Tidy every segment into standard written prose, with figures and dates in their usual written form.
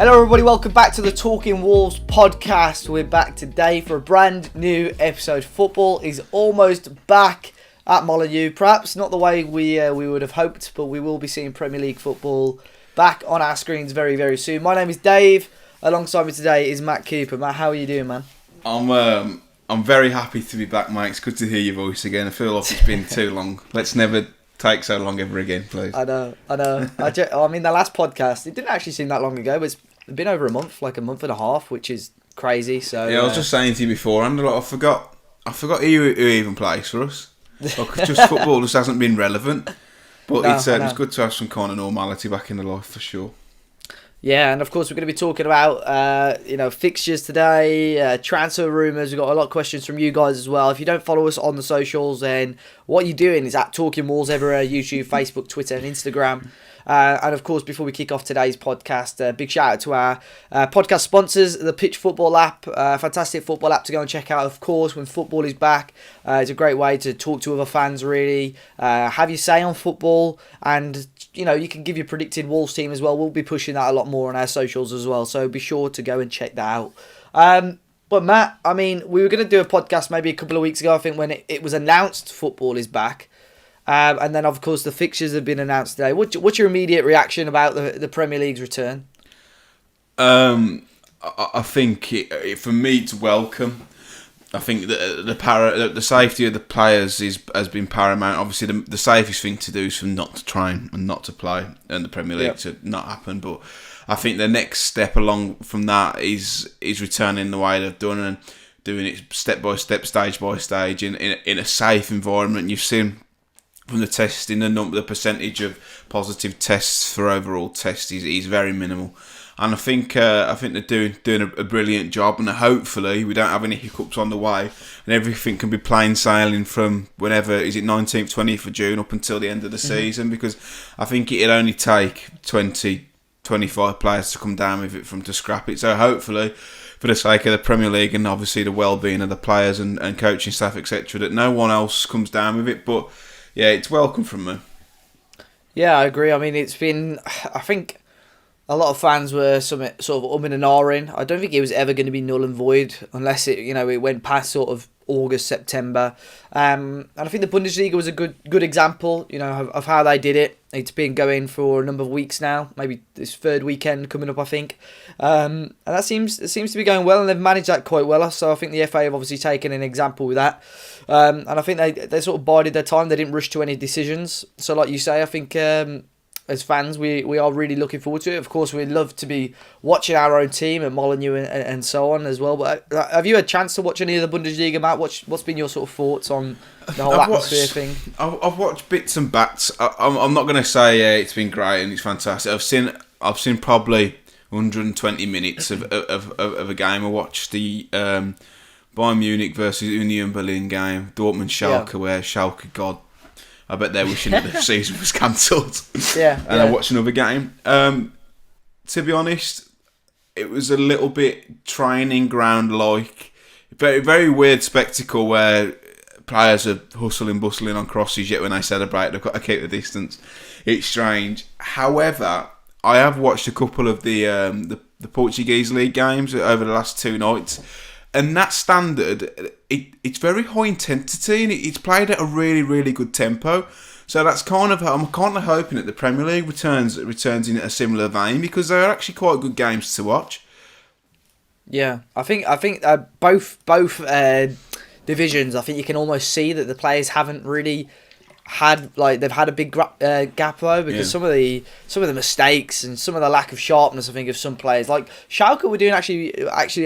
Hello everybody, welcome back to the Talking Wolves podcast. We're back today for a brand new episode. Football is almost back at Molineux. Perhaps not the way we would have hoped, but we will be seeing Premier League football back on our screens very, very soon. My name is Dave. Alongside me today is Matt Cooper. Matt, how are you doing, man? I'm very happy to be back, mate. It's good to hear your voice again. I feel like it's been too long. Let's never take so long ever again, please. I know. I mean, the last podcast, it didn't actually seem that long ago, but it's been over a month, like a month and a half, which is crazy. So yeah, I was just saying to you before, and I forgot who even plays for us. Like, just football just hasn't been relevant. But it's good to have some kind of normality back in the life for sure. Yeah, and of course we're going to be talking about fixtures today, transfer rumours. We've got a lot of questions from you guys as well. If you don't follow us on the socials, then what you're doing is at Talking Wolves everywhere: YouTube, Facebook, Twitter, and Instagram. And of course, before we kick off today's podcast, big shout out to our podcast sponsors, the Pitch Football app, fantastic football app to go and check out. Of course, when football is back, it's a great way to talk to other fans. Really, have your say on football, and you can give your predicted Wolves team as well. We'll be pushing that a lot more on our socials as well, so be sure to go and check that out. But Matt, I mean, we were going to do a podcast maybe a couple of weeks ago, I think, when it was announced football is back. And then, of course, the fixtures have been announced today. What's your immediate reaction about the Premier League's return? I think for me it's welcome. I think the safety of the players has been paramount. Obviously, the safest thing to do is for not to try and not to play in the Premier League to not happen. But I think the next step along from that is returning the way they've done and doing it step by step, stage by stage in a safe environment. You've seen from the testing, the percentage of positive tests for overall tests is very minimal, and I think they're doing a brilliant job, and hopefully we don't have any hiccups on the way, and everything can be plain sailing from whenever is it 19th, 20th of June up until the end of the season, because I think it'll only take 20, 25 players to come down with it to scrap it. So hopefully, for the sake of the Premier League and obviously the well-being of the players and coaching staff, etc., that no one else comes down with it. But yeah, it's welcome from me. Yeah, I agree. I mean, I think a lot of fans were sort of umming and ahhing. I don't think it was ever going to be null and void unless it went past sort of August, September. And I think the Bundesliga was a good example, of how they did it. It's been going for a number of weeks now, maybe this third weekend coming up, I think. And that seems to be going well, and they've managed that quite well. So I think the FA have obviously taken an example with that. And I think they sort of bided their time. They didn't rush to any decisions. So like you say, I think as fans, we are really looking forward to it. Of course, we'd love to be watching our own team at Molineux and so on as well. But have you had a chance to watch any of the Bundesliga, Matt? What's been your sort of thoughts on the whole atmosphere thing? I've watched bits and bats. I'm not going to say it's been great and it's fantastic. I've seen probably 120 minutes of a game. I watched the Bayern Munich versus Union Berlin game, Dortmund Schalke, where Schalke, God, I bet they're wishing that the season was cancelled. I watched another game. To be honest, it was a little bit training ground like. Very, very weird spectacle where players are hustling, bustling on crosses, yet when they celebrate, they've got to keep the distance. It's strange. However, I have watched a couple of the Portuguese league games over the last two nights. And that standard, it's very high intensity and it's played at a really, really good tempo. So that's I'm kind of hoping that the Premier League returns in a similar vein, because they're actually quite good games to watch. Yeah, I think both divisions, I think you can almost see that the players haven't really they've had a big gap though, because some of the mistakes and some of the lack of sharpness, I think, of some players like Schalke were doing actually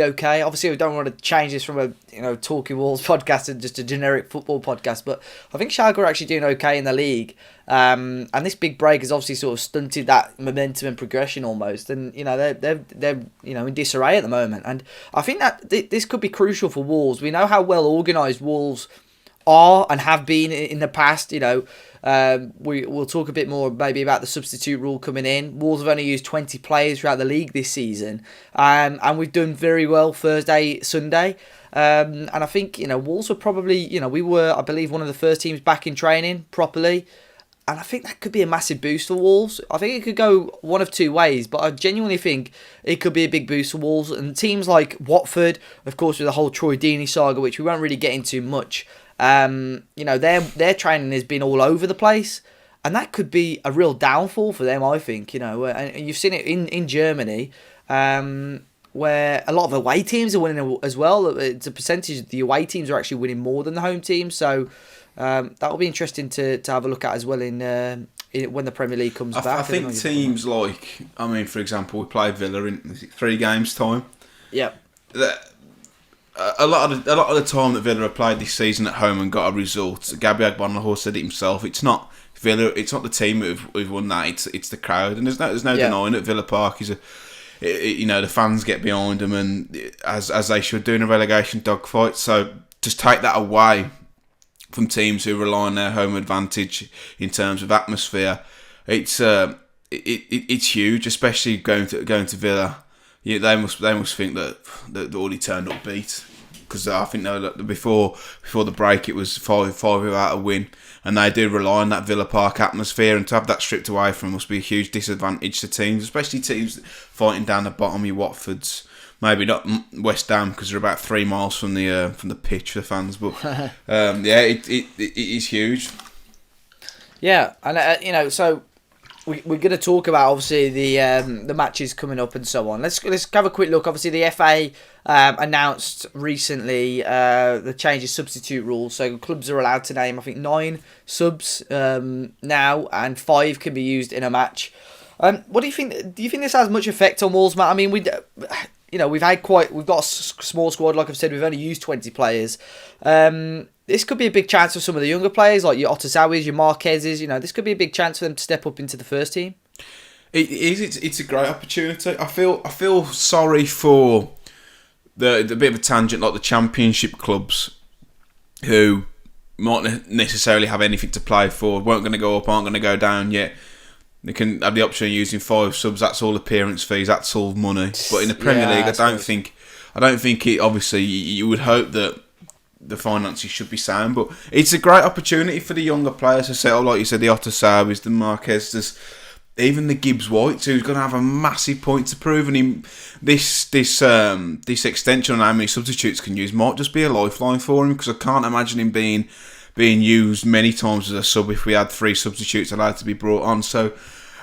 okay. Obviously, we don't want to change this from a Talking Wolves podcast to just a generic football podcast, but I think Schalke are actually doing okay in the league. And this big break has obviously sort of stunted that momentum and progression almost, and they're in disarray at the moment. And I think that this could be crucial for Wolves. We know how well organised Wolves are and have been in the past. We'll talk a bit more maybe about the substitute rule coming in. Wolves have only used 20 players throughout the league this season, and we've done very well Thursday, Sunday. And I think Wolves were probably we were, I believe, one of the first teams back in training properly. And I think that could be a massive boost for Wolves. I think it could go one of two ways, but I genuinely think it could be a big boost for Wolves. And teams like Watford, of course, with the whole Troy Deeney saga, which we won't really get into much, their training has been all over the place. And that could be a real downfall for them, I think. And you've seen it in Germany, where a lot of away teams are winning as well. It's a percentage the away teams are actually winning more than the home teams. So that will be interesting to have a look at as well in when the Premier League comes back. I think teams like, for example, we played Villa in 3 games time. Yeah. A lot of the time that Villa have played this season at home and got a result, Gabby Agbonlahor said it himself. It's not Villa. It's not the team who've won that. It's the crowd, and there's no denying that Villa Park is the fans get behind them, and as they should do in a relegation dogfight. So just take that away from teams who rely on their home advantage in terms of atmosphere. It's huge, especially going to Villa. Yeah, they must think that already turned up beat, because I think before the break it was 5 without a win, and they do rely on that Villa Park atmosphere, and to have that stripped away from them must be a huge disadvantage to teams, especially teams fighting down the bottom. Your Watfords, maybe not West Ham because they're about 3 miles from the pitch for the fans, but it is huge. Yeah, and so we're going to talk about obviously the matches coming up and so on. Let's have a quick look. Obviously, the FA announced recently the change of substitute rules. So clubs are allowed to name, I think, 9 subs now, and 5 can be used in a match. What do you think? Do you think this has much effect on Wolves, Matt? I mean, we've got a small squad. Like I've said, we've only used 20 players. This could be a big chance for some of the younger players, like your Otazawis, your Marquezes. This could be a big chance for them to step up into the first team. It is. It's a great opportunity. I feel sorry for the bit of a tangent, like the Championship clubs who might necessarily have anything to play for, weren't going to go up, aren't going to go down yet. They can have the option of using 5 subs. That's all appearance fees. That's all money. But in the Premier League, I don't think it. Obviously, you would hope that the finances should be sound, but it's a great opportunity for the younger players to settle, like you said, the Otazawis, the Marquez, even the Gibbs Whites, who's going to have a massive point to prove. And this extension on how many substitutes can use might just be a lifeline for him, because I can't imagine him being used many times as a sub if we had 3 substitutes allowed to be brought on. So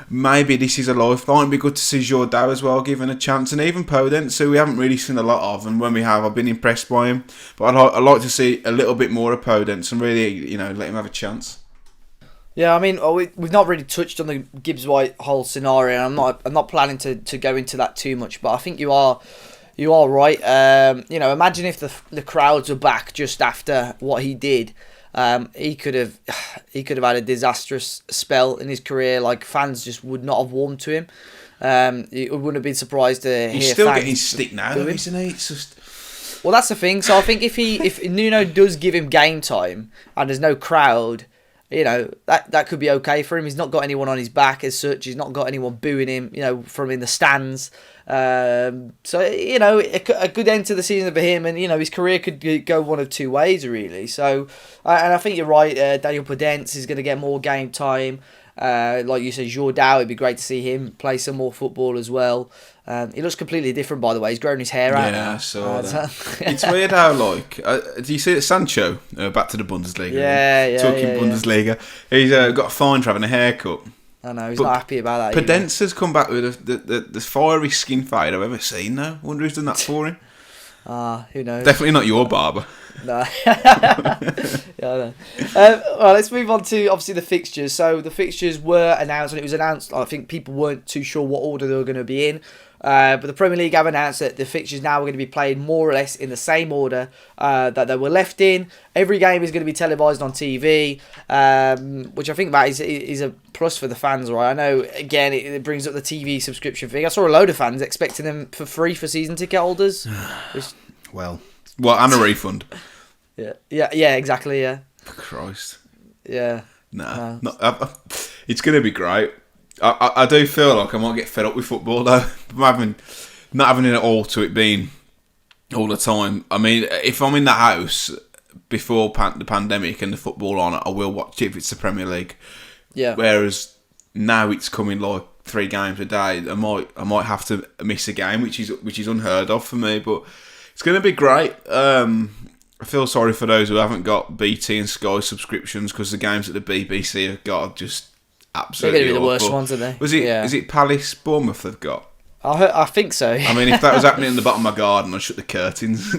maybe this is a lifeline. It'd be good to see Jourdain as well given a chance, and even Podence, who we haven't really seen a lot of, and when we have, I've been impressed by him. But I'd like to see a little bit more of Podence and really, let him have a chance. Yeah, I mean, we've not really touched on the Gibbs White whole scenario. I'm not planning to go into that too much, but I think you are right. Imagine if the crowds were back just after what he did. He could have had a disastrous spell in his career. Like, fans just would not have warmed to him. You wouldn't have been surprised to hear. He's still getting stick now, isn't he? It's just. Well, that's the thing. So I think if Nuno does give him game time and there's no crowd, that could be okay for him. He's not got anyone on his back as such. He's not got anyone booing him, from in the stands. So a good end to the season for him, and his career could go one of two ways really. So, and I think you're right. Daniel Podence is going to get more game time. Like you said, Jourdain, it'd be great to see him play some more football as well. He looks completely different, by the way. He's grown his hair out. Yeah, I saw that. It's weird how, do you see that Sancho, back to the Bundesliga? Yeah. Talking Bundesliga. He's got fined for having a haircut. I know, he's not happy about that. Podence has come back with the fiery skin fade I've ever seen now. Wonder who's done that for him. Who knows? Definitely not your barber. No. I know. Well, let's move on to obviously the fixtures. So the fixtures were announced, and it was announced, I think people weren't too sure what order they were going to be in. But the Premier League have announced that the fixtures now are going to be played more or less in the same order that they were left in. Every game is going to be televised on TV, which I think that is a plus for the fans, right? I know, again, it brings up the TV subscription thing. I saw a load of fans expecting them for free for season ticket holders. Well, and a refund. Yeah, exactly, yeah. Christ. Yeah. No. It's going to be great. I do feel like I might get fed up with football though. Not having it all to it being all the time. I mean, if I'm in the house before the pandemic and the football on, I will watch it if it's the Premier League. Yeah. Whereas now it's coming like 3 games a day. I might have to miss a game, which is unheard of for me. But it's going to be great. I feel sorry for those who haven't got BT and Sky subscriptions, because the games that the BBC have got are just absolutely They're going to be the awful. worst ones, aren't they? Is it Palace Bournemouth they've got? I think so. I mean, if that was happening in the bottom of my garden, I'd shut the curtains.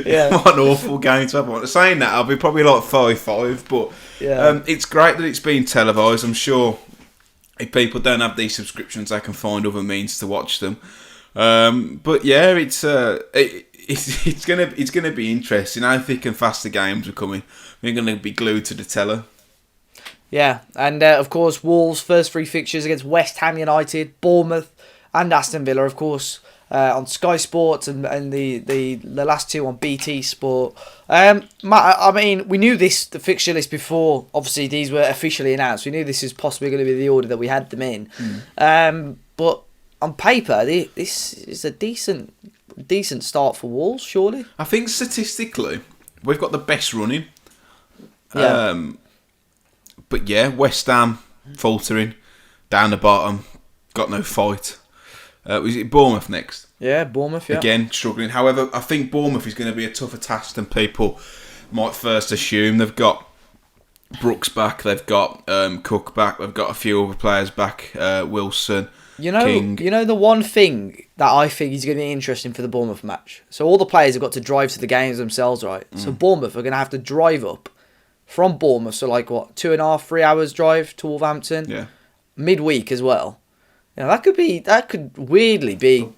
Yeah. What an awful game to have. Saying that, I'll be probably like 5-5, but it's great that it's being televised. I'm sure if people don't have these subscriptions, they can find other means to watch them. But yeah, it's gonna be interesting. How thick and fast the games are coming. We're gonna be glued to the teller. Yeah, and of course, Wolves' first 3 fixtures against West Ham United, Bournemouth, and Aston Villa, of course, on Sky Sports, and the last 2 on BT Sport. Matt, I mean, we knew the fixture list before. Obviously, these were officially announced. We knew this is possibly going to be the order that we had them in. But on paper, this is a decent start for Wolves, surely. I think statistically, we've got the best running. Yeah. But yeah, West Ham faltering down the bottom, got no fight. Was it Bournemouth next? Yeah, Bournemouth. Yeah. Again, struggling. However, I think Bournemouth is going to be a tougher task than people might first assume. They've got Brooks back, they've got Cook back, they've got a few other players back. Wilson, King. You know the one thing that I think is going to be interesting for the Bournemouth match. So all the players have got to drive to the games themselves, right? So Bournemouth are going to have to drive up from Bournemouth, so like what, 2.5-3 hours drive to Wolverhampton, midweek as well. You know, that could weirdly be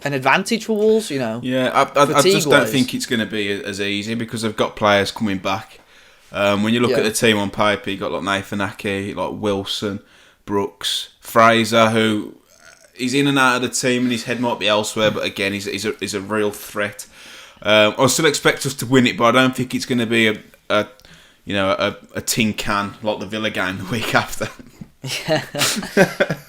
an advantage for Wolves. You know, yeah, I just don't think it's going to be as easy, because they've got players coming back. When you look at the team on paper, you got like Nathan Ake, like Wilson, Brooks, Fraser, who is in and out of the team, and his head might be elsewhere. But again, he's a real threat. I still expect us to win it, but I don't think it's going to be a tin can like the Villa game the week after. Yeah,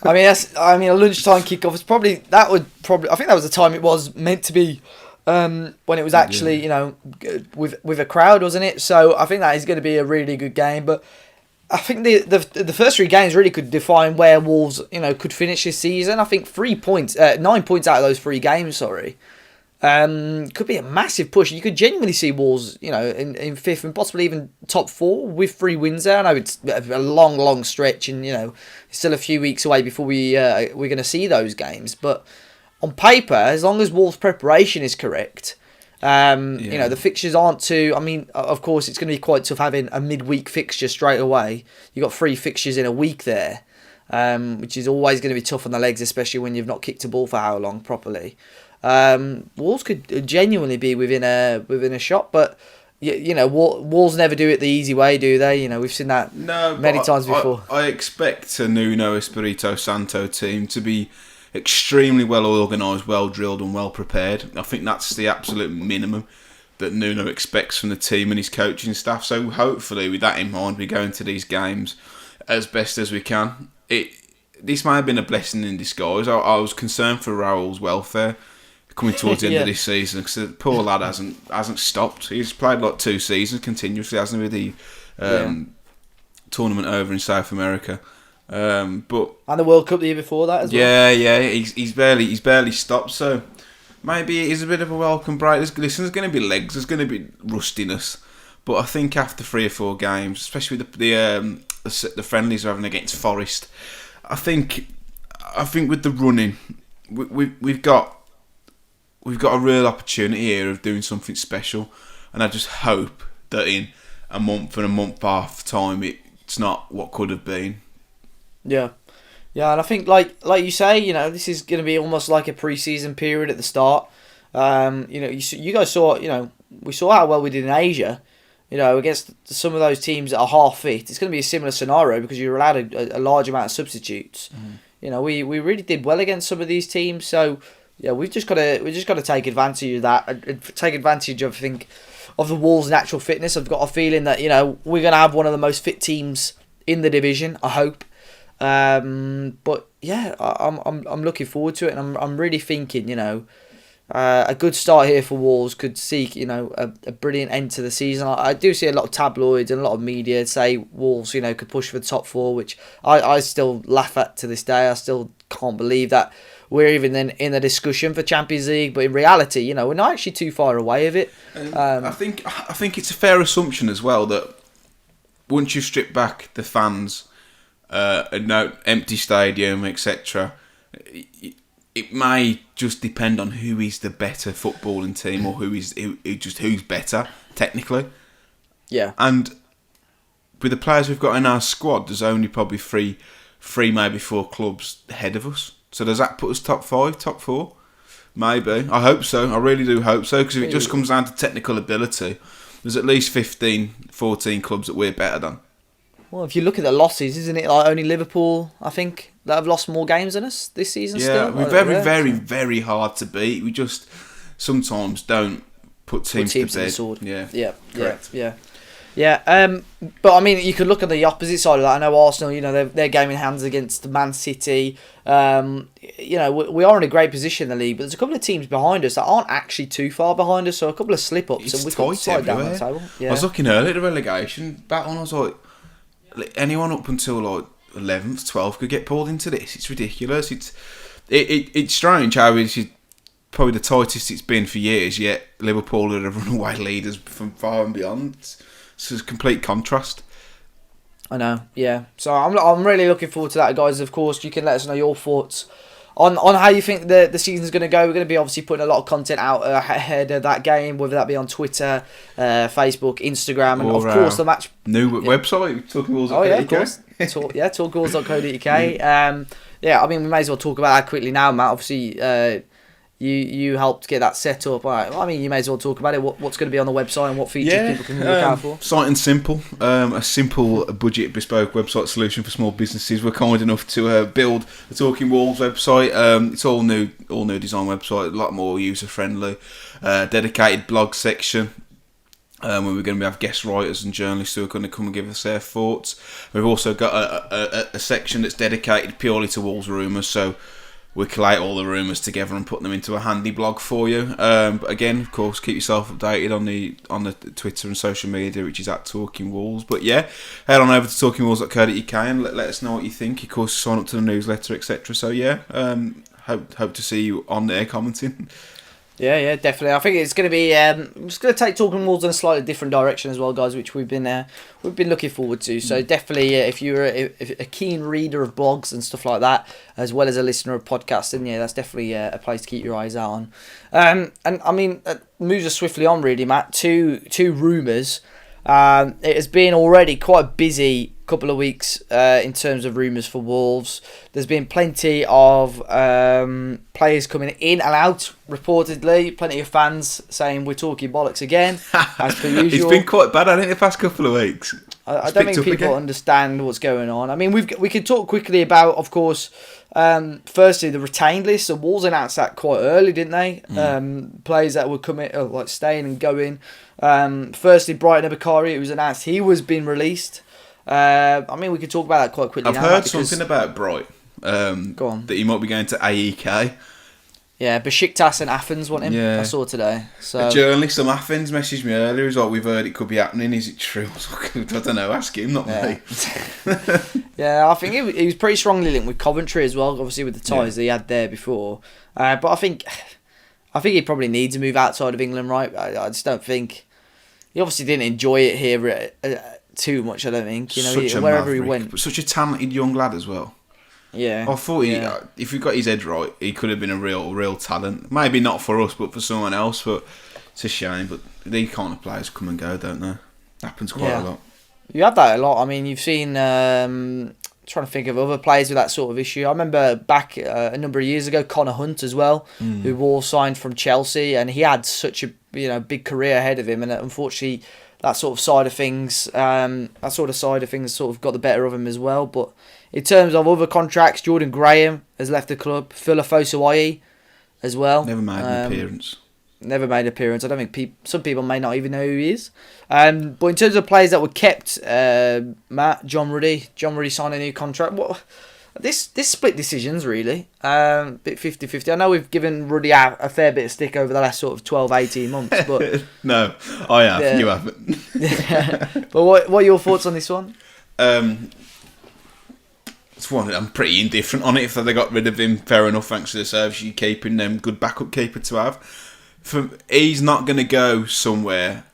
I mean a lunchtime kickoff is I think that was the time it was meant to be, when it was actually with a crowd, wasn't it? So I think that is going to be a really good game. But I think the first 3 games really could define where Wolves could finish this season. I think 9 points out of those 3 games. Sorry. Could be a massive push. You could genuinely see Wolves, in 5th and possibly even top 4 with 3 wins there. I know it's a long stretch, and it's still a few weeks away before we're going to see those games. But on paper, as long as Wolves' preparation is correct, the fixtures aren't too. I mean, of course, it's going to be quite tough having a midweek fixture straight away. You got 3 fixtures in a week there, which is always going to be tough on the legs, especially when you've not kicked a ball for how long properly. Wolves could genuinely be within a shot, but Wolves never do it the easy way, do they? We've seen that many times before. I expect a Nuno Espirito Santo team to be extremely well organised, well drilled, and well prepared. I think that's the absolute minimum that Nuno expects from the team and his coaching staff. So hopefully, with that in mind, we go into these games as best as we can. This may have been a blessing in disguise. I was concerned for Raul's welfare coming towards the end of this season, because the poor lad hasn't stopped. He's played like 2 seasons continuously, hasn't he, with the tournament over in South America. But and the World Cup the year before that as well. Yeah, he's barely stopped. So maybe it is a bit of a welcome break. There's going to be legs, there's going to be rustiness, but I think after 3 or 4 games, especially with the friendlies we're having against Forest, I think with the running, we've got a real opportunity here of doing something special, and I just hope that in a month and a half time, it's not what could have been. Yeah, and I think like you say, this is going to be almost like a pre-season period at the start. You guys saw, we saw how well we did in Asia. Against some of those teams that are half fit, it's going to be a similar scenario because you're allowed a large amount of substitutes. We really did well against some of these teams, so. Yeah, we've just got to take advantage of that. Take advantage of, I think, of the Wolves' natural fitness. I've got a feeling that we're going to have one of the most fit teams in the division. I hope. But yeah, I'm looking forward to it, and I'm really thinking, a good start here for Wolves could seek, a brilliant end to the season. I do see a lot of tabloids and a lot of media say Wolves, could push for the top four, which I still laugh at to this day. I still can't believe that we're even in a discussion for Champions League. But in reality, we're not actually too far away of it. I think it's a fair assumption as well that once you strip back the fans, empty stadium, etc., it may just depend on who is the better footballing team or who's better technically. Yeah. And with the players we've got in our squad, there's only probably three, maybe four clubs ahead of us. So does that put us top 5, top 4? Maybe. I hope so. I really do hope so. Because if it just comes down to technical ability, there's at least 15, 14 clubs that we're better than. Well, if you look at the losses, isn't it like only Liverpool, I think, that have lost more games than us this season still? Yeah, we're very hard to beat. We just sometimes don't put teams to bed. Sword. Yeah, correct. Yeah. But I mean, you could look at the opposite side of that. I know Arsenal, they're game in hands against Man City. We are in a great position in the league, but there's a couple of teams behind us that aren't actually too far behind us. So a couple of slip-ups, and we could slide down the table. Yeah. I was looking earlier at the relegation battle, and I was like, anyone up until like 11th, 12th could get pulled into this. It's ridiculous. It's strange how it's probably the tightest it's been for years, yet Liverpool are the runaway leaders from far and beyond. It's a complete contrast. I know, yeah. So I'm really looking forward to that, guys. Of course, you can let us know your thoughts on how you think the season's going to go. We're going to be obviously putting a lot of content out ahead of that game, whether that be on Twitter, Facebook, Instagram, and of course the match. New website, talkwalls.co.uk. Oh yeah, of course. Talkwalls.co.uk. I mean, we may as well talk about that quickly now, Matt. Obviously, you helped get that set up. I mean, you may as well talk about it. What's going to be on the website and what features people can look out for? Sight and simple. A simple, budget, bespoke website solution for small businesses. We're kind enough to build the Talking Wolves website. It's all new design website. A lot more user friendly. Dedicated blog section. Where we're going to have guest writers and journalists who are going to come and give us their thoughts. We've also got a section that's dedicated purely to Wolves rumours. So we collate all the rumours together and put them into a handy blog for you. But again, of course, keep yourself updated on the Twitter and social media, which is at Talking Wolves. But yeah, head on over to talkwalls.co.uk and let us know what you think. Of course, sign up to the newsletter, etc. So yeah, hope to see you on there commenting. Yeah, definitely. I think it's going to be. It's going to take Talking Wolves in a slightly different direction as well, guys, which we've been looking forward to. So definitely, if you're a keen reader of blogs and stuff like that, as well as a listener of podcasts, then that's definitely a place to keep your eyes out on. And I mean, moves us swiftly on, really, Matt. Two rumours. It has been already quite a busy couple of weeks in terms of rumours for Wolves. There's been plenty of players coming in and out, reportedly. Plenty of fans saying we're talking bollocks again, as per usual. It's been quite bad, I think, the past couple of weeks. I don't think people understand what's going on. I mean, we could talk quickly about, of course, firstly, the retained list. So Wolves announced that quite early, didn't they? Players that were coming, like staying and going. Firstly, Brighton Bakari, it was announced he was being released. I mean, we could talk about that quite quickly. I've heard something about Bright. Go on. That he might be going to AEK. Yeah, Besiktas and Athens want him. Yeah. I saw today. So a journalist from Athens messaged me earlier. He's like, "We've heard it could be happening. Is it true?" I don't know. Ask him, not me. Yeah, I think he was pretty strongly linked with Coventry as well. Obviously, with the ties that he had there before. But I think he probably needs to move outside of England, right? I just don't think he obviously didn't enjoy it here too much. I don't think wherever he went. But such a talented young lad as well. Yeah, I thought if he got his head right, he could have been a real talent. Maybe not for us, but for someone else. But it's a shame. But these kind of players come and go, don't they? Happens quite a lot. You have that a lot. I mean, you've seen. Trying to think of other players with that sort of issue. I remember back a number of years ago, Connor Hunt as well, who Wolves signed from Chelsea, and he had such a big career ahead of him, and unfortunately, that sort of side of things, sort of got the better of him as well. But in terms of other contracts, Jordan Graham has left the club. Phila Fosuai as well. Never made an appearance. I don't think some people may not even know who he is. But in terms of players that were kept, Matt, John Ruddy signed a new contract. This split decisions really, bit 50-50. I know we've given Ruddy a fair bit of stick over the last sort of 12-18 months, but no, I have. You haven't. But what are your thoughts on this one? It's one I'm pretty indifferent on it. If they got rid of him, fair enough. Thanks to the service you keeping them, good backup keeper to have. He's not going to go somewhere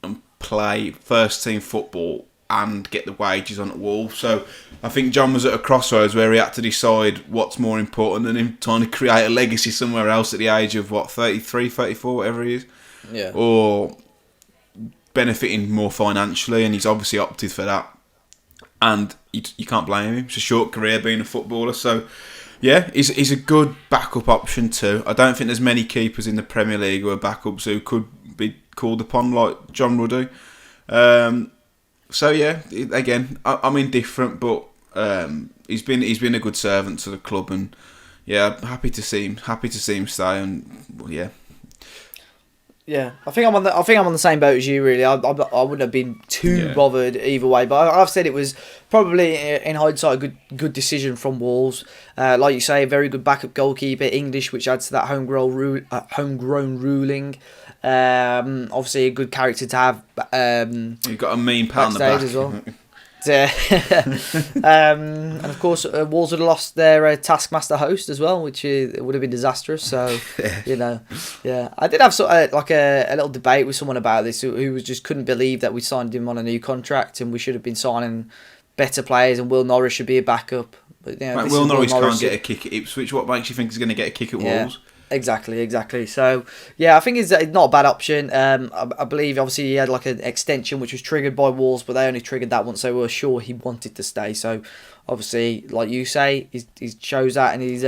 and play first team football and get the wages on at Wolves. So I think John was at a crossroads where he had to decide what's more important than him trying to create a legacy somewhere else at the age of 33, 34, whatever he is. Yeah. Or benefiting more financially, and he's obviously opted for that. And you can't blame him. It's a short career being a footballer. So yeah, he's a good backup option too. I don't think there's many keepers in the Premier League who are backups who could be called upon like John Ruddy. So yeah, again, I'm indifferent, but he's been a good servant to the club, and yeah, happy to see him stay, and well, yeah. Yeah, I think I'm on the same boat as you. Really, I wouldn't have been too bothered either way. But I've said it was probably in hindsight a good decision from Wolves. Like you say, a very good backup goalkeeper, English, which adds to that homegrown ruling. Obviously a good character to have. You've got a mean pat on the back as well. And of course, Wolves would have lost their Taskmaster host as well, which would have been disastrous. So, I did have sort of like a little debate with someone about this who was just couldn't believe that we signed him on a new contract and we should have been signing better players, and Will Norris should be a backup. But Will Norris can't get a kick at Ipswich. What makes you think he's going to get a kick at Wolves? Exactly. So, yeah, I think it's not a bad option. I believe, obviously, he had like an extension which was triggered by Wolves, but they only triggered that once they were sure he wanted to stay. So, obviously, like you say, he shows that in his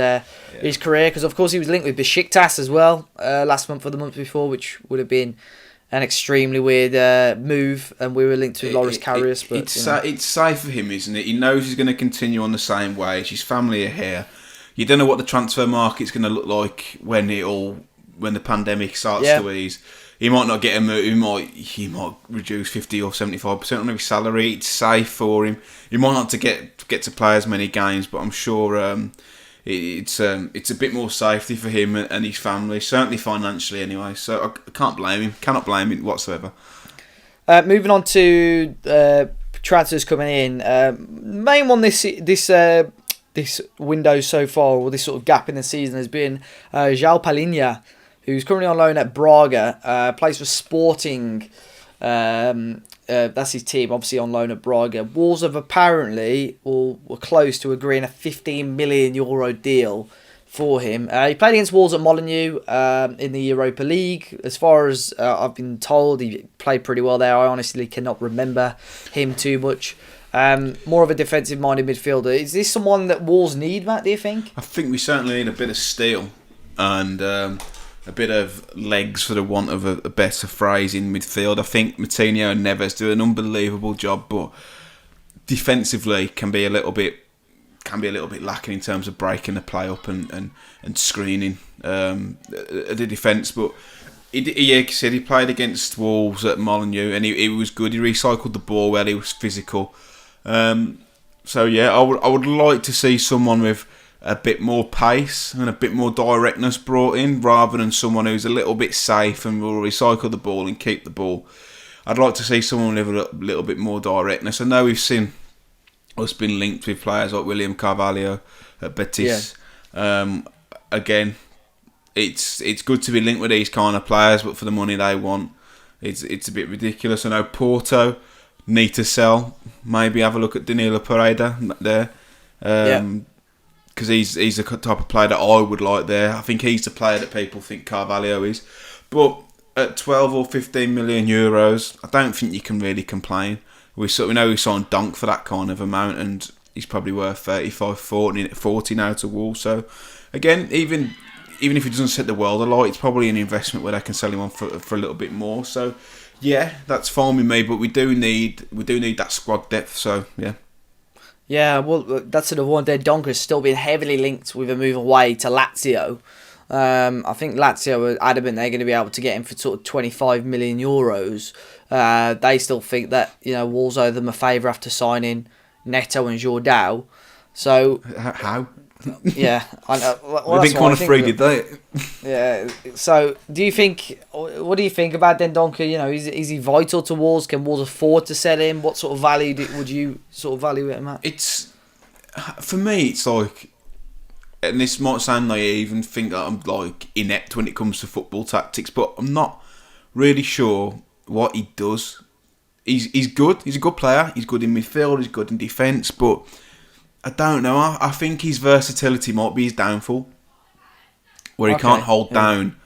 career, because, of course, he was linked with Besiktas as well last month or the month before, which would have been an extremely weird move, and we were linked to Loris Karius. But it's safe for him, isn't it? He knows he's going to continue on the same wage. His family are here. You don't know what the transfer market's going to look like when the pandemic starts to ease. He might not get a move. He might reduce 50 or 75% on his salary. It's safe for him. He might not get to play as many games, but I'm sure it's a bit more safety for him and his family, certainly financially anyway. So I can't blame him. Cannot blame him whatsoever. Moving on to transfers coming in. Main one this window so far, or this sort of gap in the season, has been João Palhinha, who's currently on loan at Braga, plays for Sporting. That's his team, obviously on loan at Braga. Wolves have apparently were close to agreeing a €15 million deal for him. He played against Wolves at Molineux in the Europa League. As far as I've been told, he played pretty well there. I honestly cannot remember him too much. More of a defensive-minded midfielder. Is this someone that Wolves need, Matt, do you think? I think we certainly need a bit of steel and a bit of legs, for the want of a better phrase, in midfield. I think Moutinho and Neves do an unbelievable job, but defensively can be a little bit lacking in terms of breaking the play up and screening the defence. But he said he played against Wolves at Molineux and he was good. He recycled the ball well. He was physical. So yeah, I would like to see someone with a bit more pace and a bit more directness brought in, rather than someone who's a little bit safe and will recycle the ball and keep the ball. I'd like to see someone with a little bit more directness. I know we've seen us been linked with players like William Carvalho at Betis. Yeah. Again, it's good to be linked with these kind of players, but for the money they want, it's a bit ridiculous. I know Porto need to sell. Maybe have a look at Danilo Pereira there. Because he's the type of player that I would like there. I think he's the player that people think Carvalho is. But at 12 or 15 million euros, I don't think you can really complain. We know we signed Dunk for that kind of amount, and he's probably worth 35, 40 now to Wolves. So again, even if he doesn't set the world alight, it's probably an investment where they can sell him on for a little bit more. So yeah, that's fine with me. But we do need that squad depth. So yeah. Yeah, well, that's another one there. Donker's still been heavily linked with a move away to Lazio. I think Lazio are adamant they're going to be able to get him for sort of 25 million euros. They still think that Wolves owe them a favour after signing Neto and Jordao. So How? yeah, I know. Well, They didn't kind of free, did they? Yeah. So, do you think? What do you think about Dendoncker? You know, is he vital to Wolves? Can Wolves afford to sell him? What sort of value would you sort of value him at? It's for me. It's like, and this might sound naive and think that I'm like inept when it comes to football tactics, but I'm not really sure what he does. He's good. He's a good player. He's good in midfield. He's good in defence, but I don't know. I think his versatility might be his downfall, where he can't hold down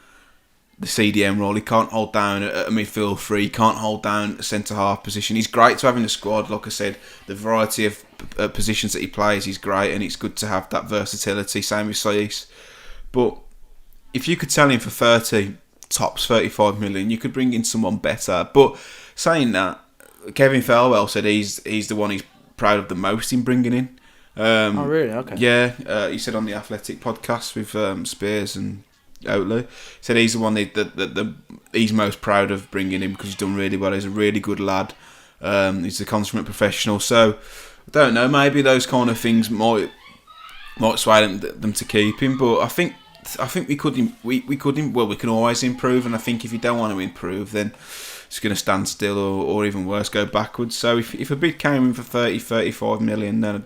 the CDM role. He can't hold down a midfield three. He can't hold down a centre half position. He's great to have in the squad. Like I said, the variety of positions that he plays is great, and it's good to have that versatility. Same with Saiss. But if you could sell him for 30, tops 35 million, you could bring in someone better. But saying that, Kevin Farwell said he's the one he's proud of the most in bringing in. Oh really? Okay. Yeah, he said on the Athletic podcast with Spears and Oatley, he said he's the one that he's most proud of bringing in because he's done really well. He's a really good lad. He's a consummate professional. So I don't know. Maybe those kind of things might sway them to keep him. But I think we can always improve. And I think if you don't want to improve, then it's going to stand still or even worse, go backwards. So if a bid came in for 30, 35 million, then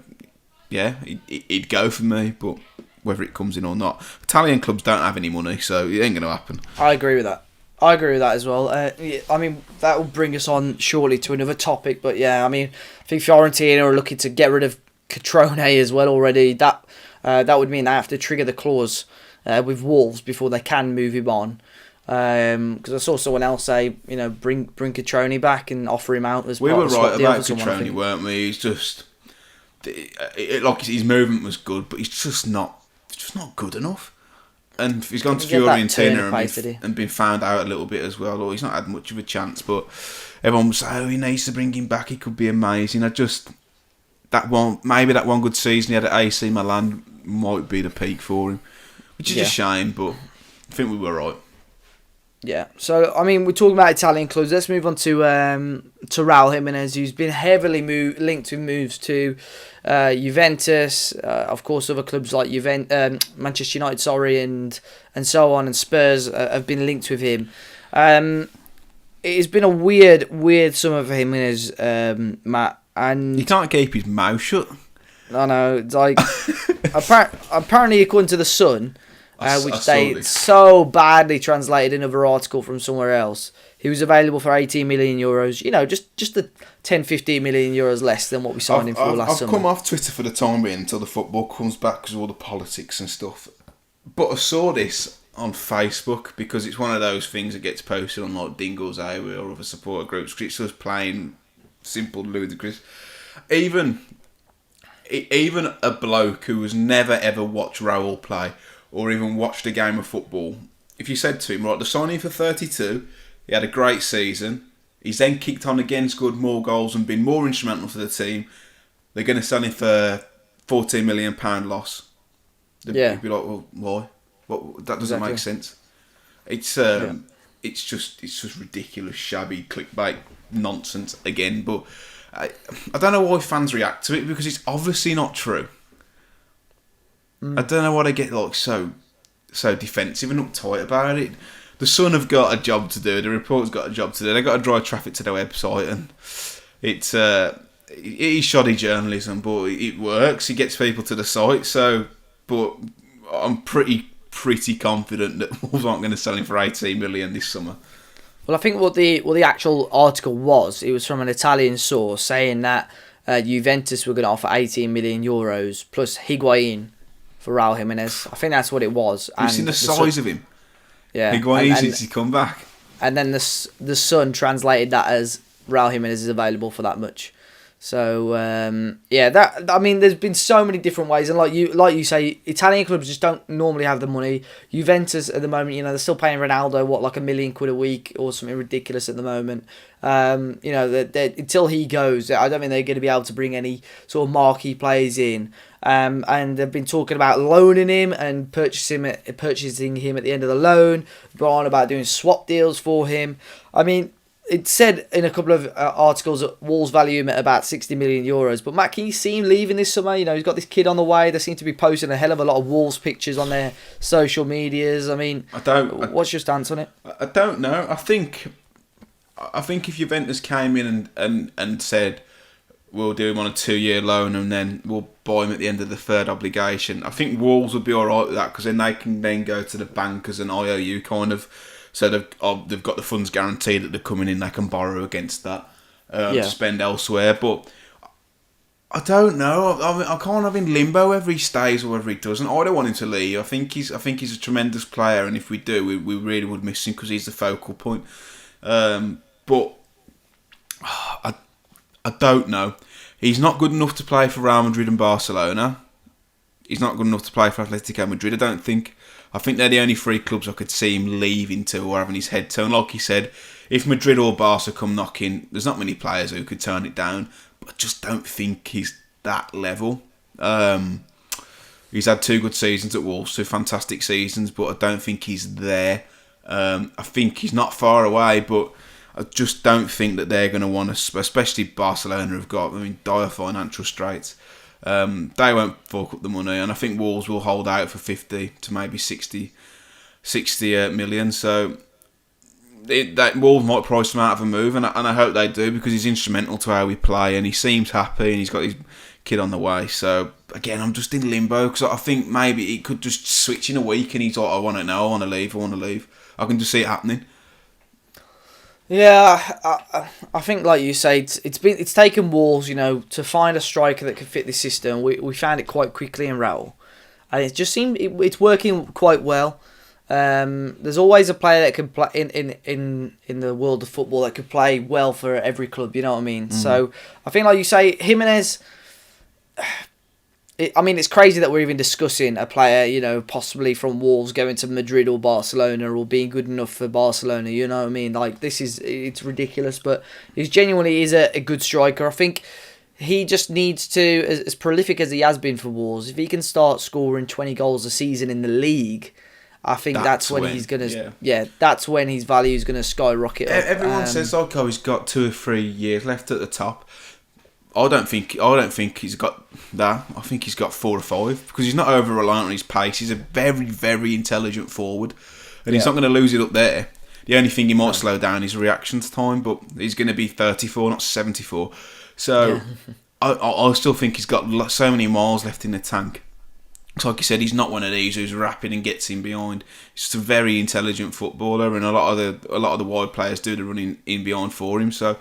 yeah, it'd go for me, but whether it comes in or not, Italian clubs don't have any money, so it ain't going to happen. I agree with that. As well. I mean, that will bring us on shortly to another topic, but yeah, I mean, I think Fiorentina are looking to get rid of Catrone as well already. That would mean they have to trigger the clause with Wolves before they can move him on. Because I saw someone else say, you know, bring Catrone back and offer him out as we part were of the right about someone, Catrone, weren't we? He's just like his movement was good, but he's just not good enough. And he's gone to Fiorentina and been found out a little bit as well. Or he's not had much of a chance, but everyone was saying, he needs to bring him back. He could be amazing. That one good season he had at AC Milan might be the peak for him, which is a shame. But I think we were right. Yeah, so I mean, we're talking about Italian clubs. Let's move on to Raul Jimenez, who's been heavily linked with moves to Juventus, of course, other clubs like Manchester United, and so on, and Spurs have been linked with him. It has been a weird summer for Jimenez, Matt, and he can't keep his mouth shut. I know, it's like apparently, according to the Sun. Which they so badly translated another article from somewhere else. He was available for 18 million euros. You know, just the 10, 15 million euros less than what we signed him for last summer. I've come off Twitter for the time being until the football comes back because of all the politics and stuff. But I saw this on Facebook because it's one of those things that gets posted on like Dingle's Area or other supporter groups because it's just plain simple ludicrous. Even a bloke who has never ever watched Raul play or even watched a game of football, if you said to him, right, the signing for 32, he had a great season, he's then kicked on again, scored more goals and been more instrumental to the team, they're going to sell him for £14 million loss. You'd be like, well, why? That doesn't make sense. It's just ridiculous, shabby clickbait nonsense again. But I don't know why fans react to it because it's obviously not true. I don't know why they get like so defensive and uptight about it. The Sun have got a job to do. The Report's got a job to do. They've got to drive traffic to their website, and it is shoddy journalism, but it works. It gets people to the site. So, but I'm pretty confident that Wolves aren't going to sell him for 18 million this summer. Well, I think what the actual article was, it was from an Italian source saying that Juventus were going to offer 18 million euros plus Higuain for Raul Jimenez. I think that's what it was. You've seen the size of him. Yeah. Higuain needs to come back. And then the Sun translated that as Raul Jimenez is available for that much. So there's been so many different ways, and like you say, Italian clubs just don't normally have the money. Juventus at the moment, they're still paying Ronaldo like £1 million a week or something ridiculous at the moment. Until he goes, I don't think they're going to be able to bring any sort of marquee players in. And they've been talking about loaning him and purchasing him at the end of the loan. Brought on about doing swap deals for him. I mean, it said in a couple of articles that Wolves value him at about 60 million euros. But Matt, can you see him leaving this summer? He's got this kid on the way. They seem to be posting a hell of a lot of Wolves pictures on their social medias. I mean, what's your stance on it? I don't know. I think if Juventus came in and said, we'll do him on a 2-year loan and then we'll buy him at the end of the third obligation, I think Wolves would be alright with that, because then they can then go to the bank as an IOU kind of. So they've got the funds guaranteed that they're coming in, they can borrow against that to spend elsewhere. But I don't know. I can't have in limbo whether he stays or whether he doesn't. I don't want him to leave. I think he's a tremendous player, and if we do, we really would miss him because he's the focal point. But I don't know. He's not good enough to play for Real Madrid and Barcelona. He's not good enough to play for Atletico Madrid, I don't think. I think they're the only 3 clubs I could see him leaving to or having his head turned. Like he said, if Madrid or Barca come knocking, there's not many players who could turn it down. But I just don't think he's that level. He's had 2 good seasons at Wolves, 2 fantastic seasons, but I don't think he's there. I think he's not far away, but I just don't think that they're going to want to, especially Barcelona have got, dire financial straits. They won't fork up the money, and I think Wolves will hold out for 50 to maybe 60 million. So that Wolves might price him out of a move, and I hope they do, because he's instrumental to how we play, and he seems happy, and he's got his kid on the way. So again, I'm just in limbo, because I think maybe he could just switch in a week, and he's like, I want to leave. I can just see it happening. Yeah, I think, like you say, it's taken Wolves, to find a striker that could fit the system. We found it quite quickly in Raul, and it just seemed it's working quite well. There's always a player that can play in the world of football that could play well for every club. You know what I mean? So I think, like you say, Jimenez. It's crazy that we're even discussing a player, possibly from Wolves going to Madrid or Barcelona or being good enough for Barcelona. You know what I mean? Like, it's ridiculous, but he genuinely is a good striker. I think he just needs to, as prolific as he has been for Wolves, if he can start scoring 20 goals a season in the league, I think that's when he's going to, that's when his value is going to skyrocket up. Everyone says, he's got 2 or 3 years left at the top. I don't think he's got that. I think he's got 4 or 5, because he's not over reliant on his pace. He's a very, very intelligent forward, and he's not going to lose it up there. The only thing he might slow down is reactions time, but he's going to be 34, not 74. So I still think he's got so many miles left in the tank. So like you said, he's not one of these who's rapid and gets in behind. He's just a very intelligent footballer, and a lot of the wide players do the running in behind for him. So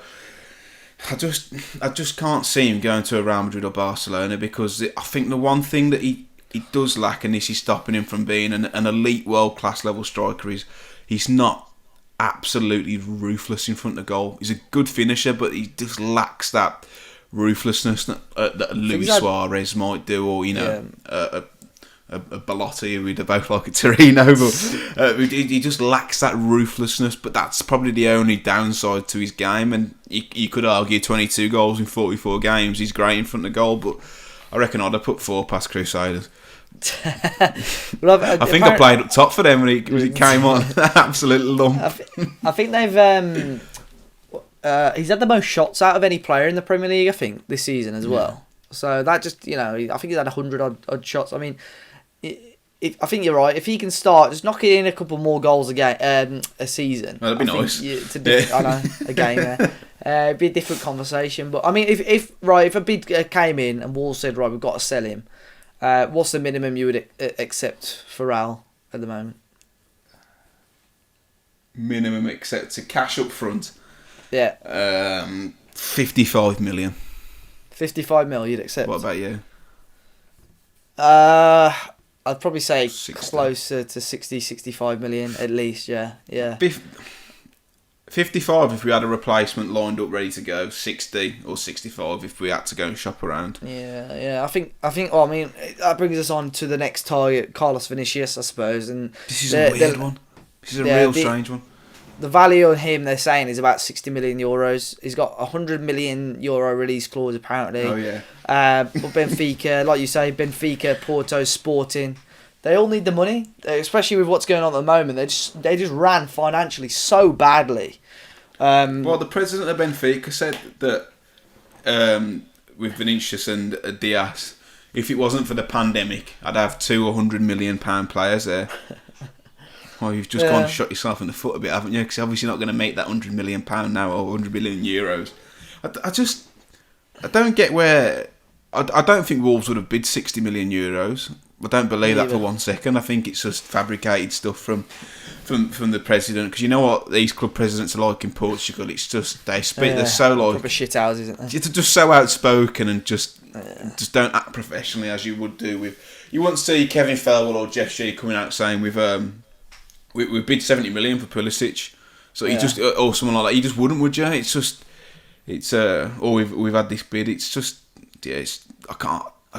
I just can't see him going to a Real Madrid or Barcelona, because I think the one thing that he does lack, and this is stopping him from being an elite world-class level striker, is he's not absolutely ruthless in front of goal. He's a good finisher, but he just lacks that ruthlessness that Luis Suarez might do, or a Belotti, who'd both like a Torino, but he just lacks that ruthlessness. But that's probably the only downside to his game, and you could argue 22 goals in 44 games, he's great in front of goal, but I reckon I'd have put 4 past Crusaders. I think I played up top for them when he came on. Absolute lump. I think they've he's had the most shots out of any player in the Premier League, I think, this season as well. So that just, I think he's had 100 odd shots. I mean, I think you're right. If he can start just knocking in a couple more goals a season, that'd be nice. I know, a game. It'd be a different conversation. But I mean, if a bid came in and Wolves said, right, we've got to sell him, what's the minimum you would accept for Raul at the moment? Minimum accept to cash up front. Yeah. 55 million. 55 mil you'd accept. What about you? I'd probably say 60. Closer to 60, 65 million at least, yeah. 55 if we had a replacement lined up ready to go, 60 or 65 if we had to go and shop around. Yeah. I think that brings us on to the next target, Carlos Vinicius, I suppose. And this is a weird one. This is a real strange one. The value on him, they're saying, is about 60 million euros. He's got a 100 million euro release clause, apparently. Oh, yeah. But Benfica, like you say, Porto, Sporting, they all need the money, especially with what's going on at the moment. They just ran financially so badly. Well, the president of Benfica said that with Vinicius and Diaz, if it wasn't for the pandemic, I'd have £200 million players there. Well, you've just gone and shot yourself in the foot a bit, haven't you? Because obviously you're not going to make that £100 million now or €100 million. I don't get where. I don't think Wolves would have bid €60 million. I don't believe that for 1 second. I think it's just fabricated stuff from the president. Because you know what these club presidents are like in Portugal. It's just they speak. They're so like proper shit houses, isn't they? They're just so outspoken and just don't act professionally as you would do with. You won't see Kevin Felwell or Jeff Shee coming out saying we bid 70 million for Pulisic. So he just or someone like that. You just wouldn't, would you? Or we've had this bid. It's just I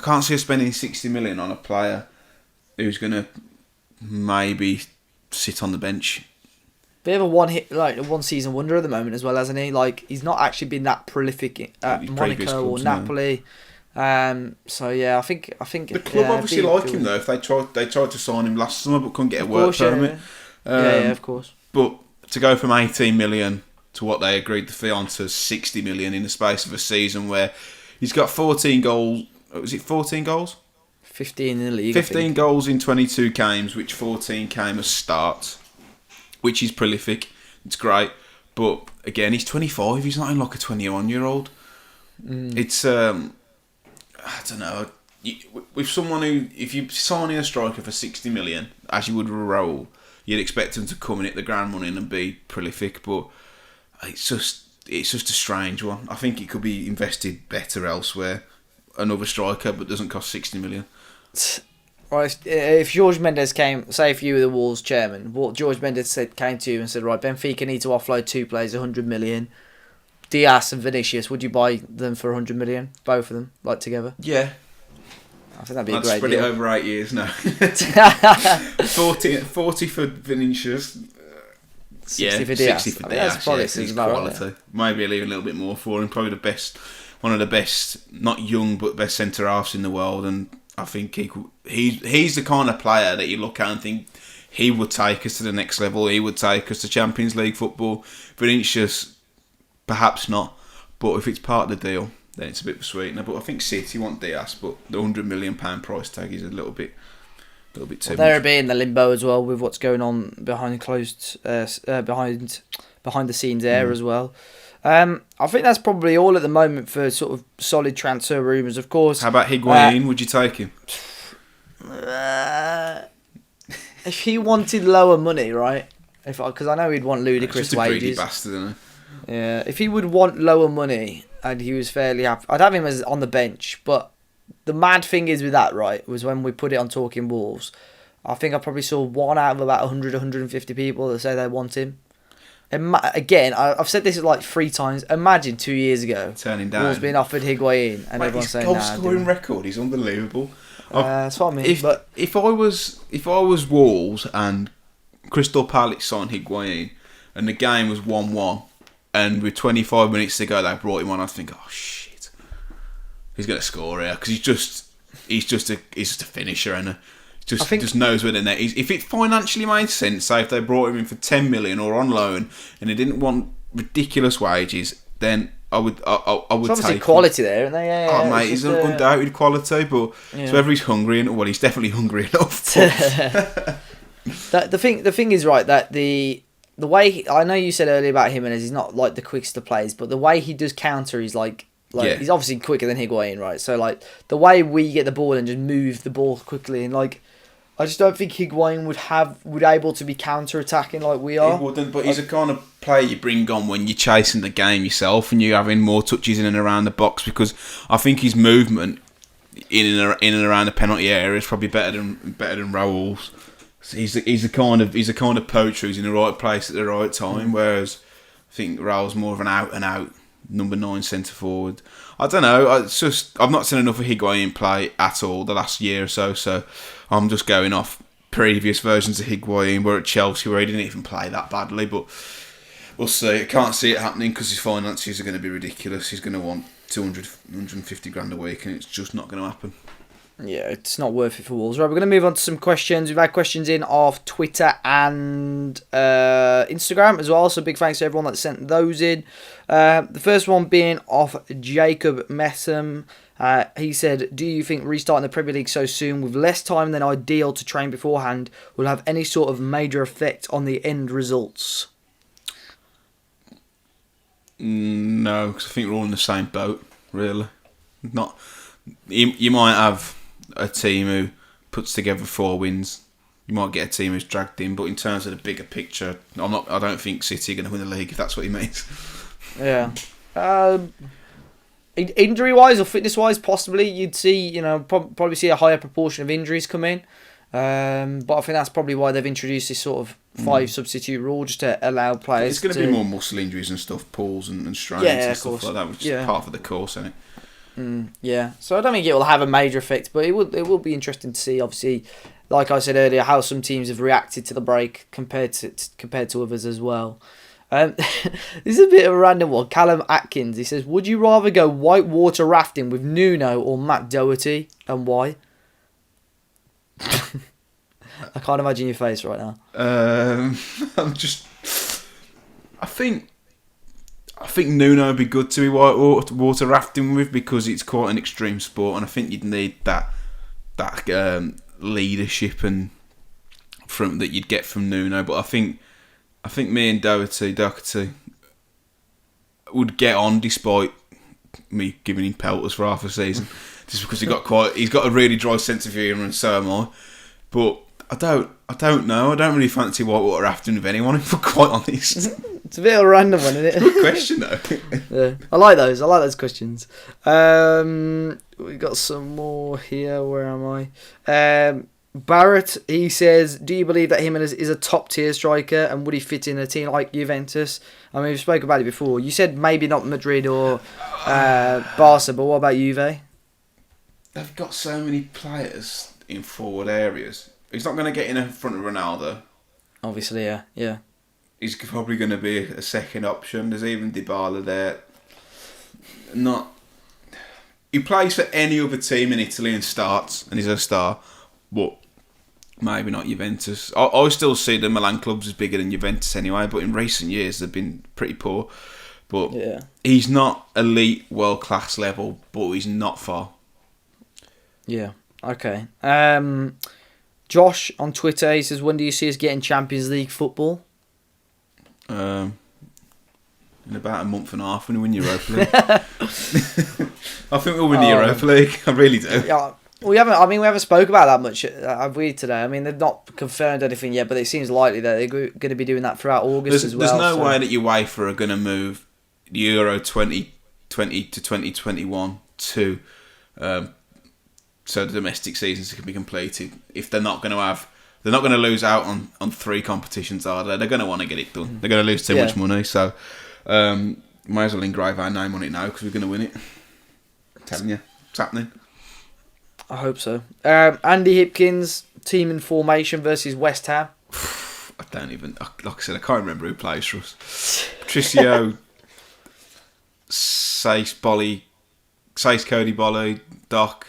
can't see us spending 60 million on a player who's gonna maybe sit on the bench. Bit of a one season wonder at the moment as well, hasn't he? Like he's not actually been that prolific at Monaco or Napoli. So yeah, I think the club obviously like him though. If they tried to sign him last summer but couldn't get a work permit. Yeah, of course. But to go from 18 million to what they agreed the fee on to 60 million in the space of a season where he's got 14 goals. Was it 14 goals? 15 in the league. 15 goals in 22 games, which 14 came as starts, which is prolific. It's great. But again, he's 25. He's not in like a 21-year-old. It's, I don't know. With someone who, if you're signing a striker for 60 million, as you would with Raul, you'd expect him to come and hit the ground running and be prolific. But it's just a strange one. I think it could be invested better elsewhere. Another striker, but doesn't cost 60 million. Right, if Jorge Mendes came, say if you were the Wolves chairman, what Jorge Mendes came to you and said, right, Benfica need to offload 2 players, 100 million, Diaz and Vinicius, would you buy them for 100 million, both of them, like together? Yeah. I think that'd be a I'd great spread deal. it over 8 years now. 40 for Vinicius. 60 for Diaz. 60 for I mean, Diaz. that's probably He's about quality. right. Maybe even a little bit more for him. Probably one of the best, not young, but best centre halves in the world. And I think he's the kind of player that you look at and think he would take us to the next level. He would take us to Champions League football. Vinicius, perhaps not. But if it's part of the deal, then it's a bit of a sweetener. But I think City want Diaz, but the £100 million price tag is a little bit too much. They're a bit in the limbo as well with what's going on behind the scenes there as well. I think that's probably all at the moment for sort of solid transfer rumours, of course. How about Higuain? Would you take him? If he wanted lower money, right? Because I know he'd want ludicrous Just a greedy wages. bastard, isn't he? Yeah, if he would want lower money and he was fairly happy, I'd have him as on the bench. But the mad thing is with that, right, was when we put it on Talking Wolves, I think I probably saw 1 out of about 100, 150 people that say they want him. Again, I've said this like 3 times. Imagine 2 years ago, turning down. Wolves being offered Higuain and everyone saying, "His goal-scoring record is unbelievable." That's what I mean. If I was Wolves and Crystal Palace signed Higuain and the game was 1-1 and with 25 minutes to go they brought him on, I'd think, "Oh shit, he's gonna score here," because he's just a finisher and just knows where the net is. If it financially made sense, say if they brought him in for 10 million or on loan and they didn't want ridiculous wages, then I would obviously take quality there, isn't there? Yeah, mate, he's undoubted quality, but so whether he's hungry enough, he's definitely hungry enough. The thing is, right, that the way I know you said earlier about Jimenez, he's not like the quickest of plays, but the way he does counter, he's like he's obviously quicker than Higuain, right? So like the way we get the ball and just move the ball quickly, and like I just don't think Higuain would able to be counter attacking like we are. He wouldn't, but he's a kind of player you bring on when you're chasing the game yourself and you're having more touches in and around the box, because I think his movement in and around the penalty area is probably better than Raul's. He's a kind of poacher who's in the right place at the right time, whereas I think Raul's more of an out and out number 9 centre forward. I don't know. It's just I've not seen enough of Higuain play at all the last year or so. So I'm just going off previous versions of Higuain. We're at Chelsea where he didn't even play that badly, but we'll see. I can't see it happening because his finances are going to be ridiculous. He's going to want 200, 150 grand a week, and it's just not going to happen. Yeah, it's not worth it for Wolves. Right, we're going to move on to some questions. We've had questions in off Twitter and Instagram as well, so big thanks to everyone that sent those in. The first one being off Jacob Messam. He said, do you think restarting the Premier League so soon with less time than ideal to train beforehand will have any sort of major effect on the end results? No, because I think we're all in the same boat, really. Not you might have a team who puts together 4 wins. You might get a team who's dragged in, but in terms of the bigger picture, I don't think City are going to win the league, if that's what he means. Yeah. Injury-wise or fitness-wise, possibly you'd see, probably see a higher proportion of injuries come in. But I think that's probably why they've introduced this sort of 5 substitute rule, just to allow players. It's going to be more muscle injuries and stuff, pulls and strains and stuff like that, which is part of the course, isn't it? Yeah, so I don't think it will have a major effect, but it will be interesting to see. Obviously, like I said earlier, how some teams have reacted to the break compared to others as well. This is a bit of a random one. Callum Atkins, he says, would you rather go whitewater rafting with Nuno or Matt Doherty, and why? I can't imagine your face right now. I think Nuno would be good to be whitewater rafting with, because it's quite an extreme sport, and I think you'd need that leadership and that you'd get from Nuno. But I think me and Doherty would get on despite me giving him pelters for half a season, just because he's got a really dry sense of humour, and so am I. But I don't know. I don't really fancy whitewater rafting with anyone, if we're quite honest. It's a bit of a random one, isn't it? Good question, though. Yeah. I like those questions. We got some more here. Where am I? Barrett, he says, do you believe that Jimenez is a top tier striker, and would he fit in a team like Juventus? I mean, we've spoken about it before. You said maybe not Madrid or Barca, but what about Juve? They've got so many players in forward areas. He's not going to get in front of Ronaldo. Obviously, yeah. He's probably going to be a second option. There's even Dybala there. He plays for any other team in Italy and starts, and he's a star, but maybe not Juventus. I still see the Milan clubs as bigger than Juventus anyway, but in recent years they've been pretty poor. But he's not elite world class level, but he's not far. Yeah. Okay. Josh on Twitter, he says, when do you see us getting Champions League football? In about a month and a half when we win Europa League. I think we'll win the Europa League. I really do. Yeah, we haven't spoke about that much, have we, today? I mean, they've not confirmed anything yet, but it seems likely that they're going to be doing that throughout August as well. There's no way that UEFA are going to move Euro 2020 to 2021 to so the domestic seasons can be completed. If they're not going to lose out on 3 competitions, are they? They're going to want to get it done. They're going to lose too much money, so might as well engrave our name on it now, because we're going to win it. I'm telling you, it's happening. I hope so. Andy Hipkins, team in formation versus West Ham. I don't even, like I said, I can't remember who plays for us. Patricio, Sace Cody Bolly, Doc,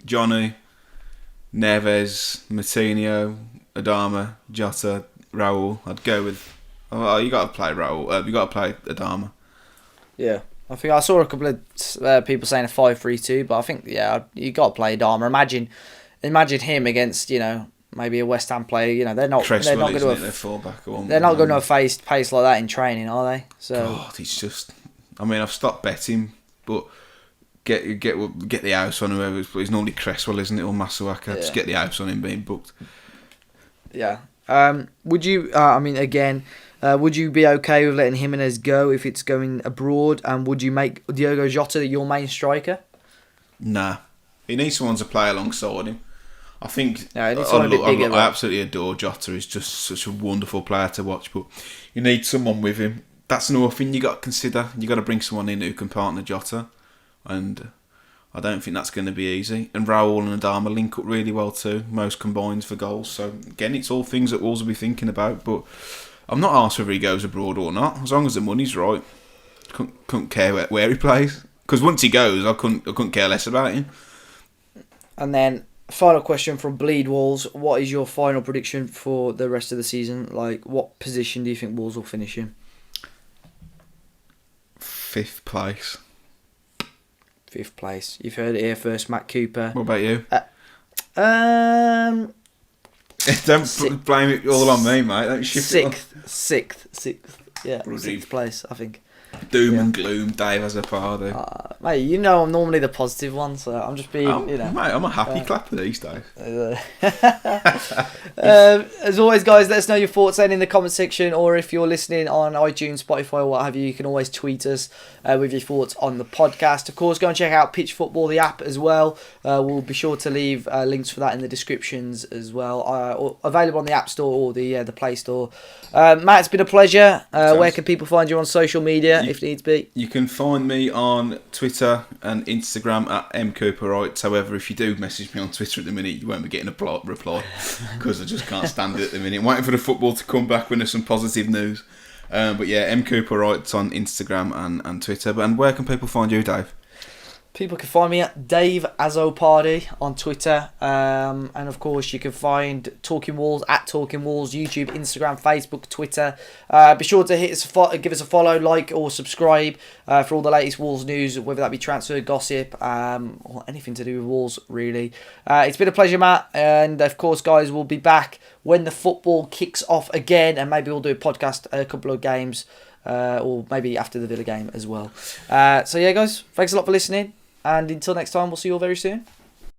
Johnny, Neves, Martinho, Adama, Jota, Raul. I'd go with. Oh, you got to play Raul. You got to play Adama. Yeah, I think I saw a couple of people saying a 5-3-2, but I think you got to play Adama. Imagine him against maybe a West Ham player. They're not going to have faced pace like that in training, are they? So God, it's just. I mean, I've stopped betting, but. Get the house on whoever it's normally Cresswell, isn't it, or Masuaka? Yeah. Just get the house on him being booked. Yeah. Would you? Would you be okay with letting Jimenez go if it's going abroad? And would you make Diogo Jota your main striker? Nah, he needs someone to play alongside him. I think I absolutely adore Jota. He's just such a wonderful player to watch, but you need someone with him. That's another thing you got to consider. You got to bring someone in who can partner Jota. And I don't think that's going to be easy. And Raul and Adama link up really well too. Most combines for goals. So again, it's all things that Wolves will be thinking about. But I'm not asked whether he goes abroad or not. As long as the money's right, couldn't care where he plays. Because once he goes, I couldn't care less about him. And then final question from Bleed Walls: what is your final prediction for the rest of the season? Like, what position do you think Wolves will finish in? 5th place. 5th place. You've heard it here first, Matt Cooper. What about you? Um, Don't blame it all on me, mate. Don't shift it on. Sixth. Yeah, Bloody 6th place, I think. Doom and gloom, Dave has a party. Mate, you know I'm normally the positive one, so I'm just being, Mate, I'm a happy clapper these days. As always, guys, let us know your thoughts then in the comment section, or if you're listening on iTunes, Spotify, or what have you, you can always tweet us with your thoughts on the podcast. Of course, go and check out Pitch Football, the app, as well. We'll be sure to leave links for that in the descriptions as well. Available on the App Store or the Play Store. Matt, it's been a pleasure. Where can people find you on social media if needs be? You can find me on Twitter and Instagram at mcooperrights. However, if you do message me on Twitter at the minute, you won't be getting a reply because I just can't stand it at the minute. I'm waiting for the football to come back when there's some positive news. But yeah, mcooperrights on Instagram and Twitter. And where can people find you, Dave? People can find me at Dave Azopardy on Twitter. And of course, you can find Talking Walls at Talking Walls, YouTube, Instagram, Facebook, Twitter. Be sure to give us a follow, like, or subscribe for all the latest Wolves news, whether that be transfer, gossip, or anything to do with Wolves, really. It's been a pleasure, Matt. And of course, guys, we'll be back when the football kicks off again. And maybe we'll do a podcast, a couple of games, or maybe after the Villa game as well. So yeah, guys, thanks a lot for listening. And until next time, we'll see you all very soon.